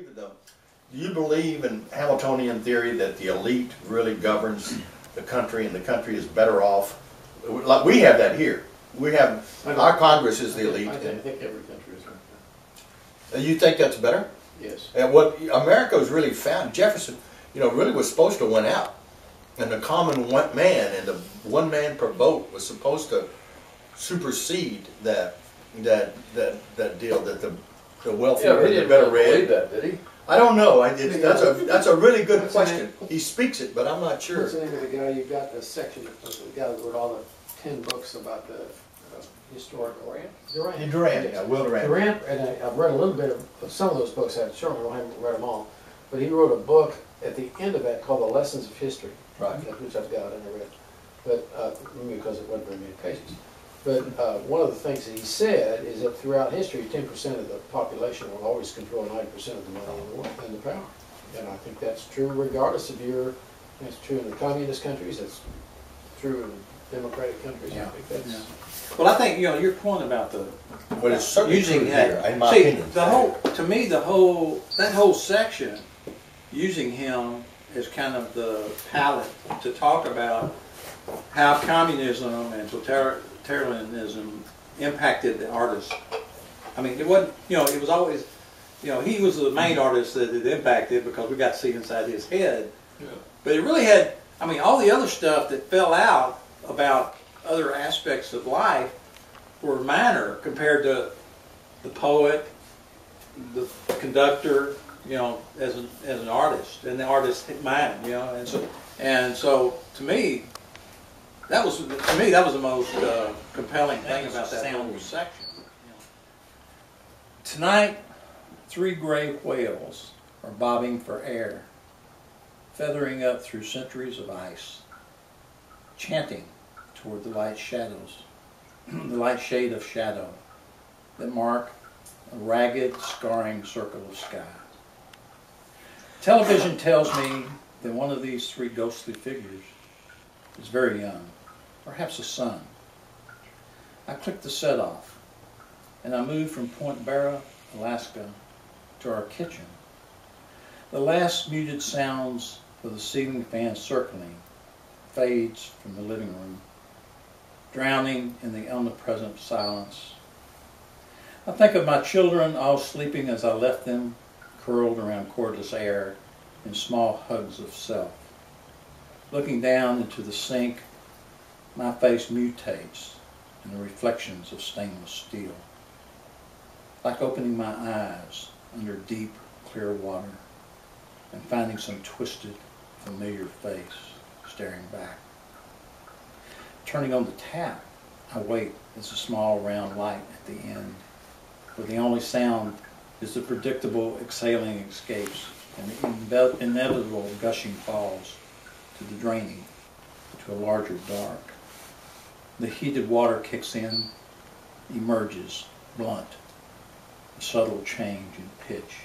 Do you believe in Hamiltonian theory that the elite really governs the country and the country is better off? Like we have that here. We have, our Congress is the elite. I think every country is like that. You think that's better? Yes. And what America was really found, Jefferson, really was supposed to win out. And the common man and the one man per vote was supposed to supersede that deal that the wealthier and the better read. Believe that, did he? I don't know. That's a really good question. He speaks it, but I'm not sure. What's the name of the guy? You've got the section of the guy that wrote all the 10 books about the historic Durant. Durant, yeah, Will Durant. Durant, and I've read a little bit of some of those books. I certainly haven't read them all, but he wrote a book at the end of that called The Lessons of History, right? Which I've got and I read, but because it wasn't very many pages. But one of the things that he said is that throughout history, 10% of the population will always control 90% of the money and the power. And I think that's true regardless of that's true in the communist countries, that's true in democratic countries. Yeah. I think that's... Yeah. Well, I think, your point about the well, it's certainly using true here, in my see, opinion. that whole section, using him as kind of the palette to talk about how communism and totalitarianism impacted the artist. I mean, it wasn't, it was always, he was the main artist that it impacted because we got to see inside his head. Yeah. But it really had, all the other stuff that fell out about other aspects of life were minor compared to the poet, the conductor, as an artist, and the artist's mind, and so to me that was the most compelling thing about that whole section. Tonight, 3 gray whales are bobbing for air, feathering up through centuries of ice, chanting toward the light shadows, the light shade of shadow that mark a ragged, scarring circle of sky. Television tells me that one of these 3 ghostly figures is very young, perhaps a son. I click the set off, and I move from Point Barrow, Alaska, to our kitchen. The last muted sounds of the ceiling fan circling fades from the living room, drowning in the omnipresent silence. I think of my children all sleeping as I left them, curled around cordless air in small hugs of self. Looking down into the sink, my face mutates in the reflections of stainless steel, like opening my eyes under deep, clear water and finding some twisted, familiar face staring back. Turning on the tap, I wait as a small round light at the end, where the only sound is the predictable exhaling escapes and the inevitable gushing falls to the draining, to a larger dark. The heated water kicks in, emerges, blunt, a subtle change in pitch.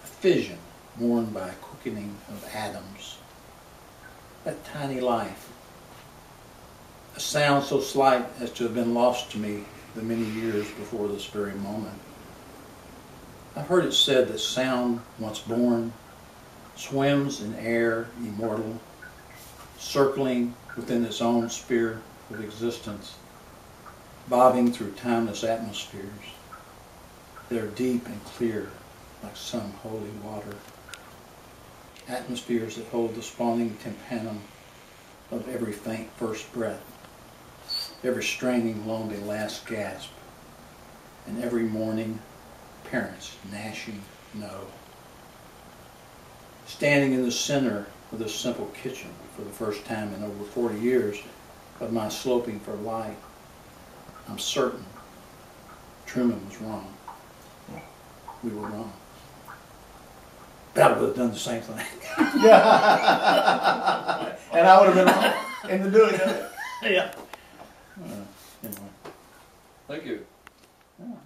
A fission worn by a quickening of atoms. That tiny life. A sound so slight as to have been lost to me the many years before this very moment. I've heard it said that sound, once born, swims in air immortal, circling within its own sphere of existence, bobbing through timeless atmospheres. They're deep and clear, like some holy water. Atmospheres that hold the spawning tympanum of every faint first breath, every straining lonely last gasp, and every morning parents gnashing no. Standing in the center of this simple kitchen for the first time in over 40 years of my sloping for light, I'm certain Truman was wrong. We were wrong. That would have done the same thing. Yeah. And I would have been wrong in the doing of it. Yeah. Anyway. Thank you. Yeah.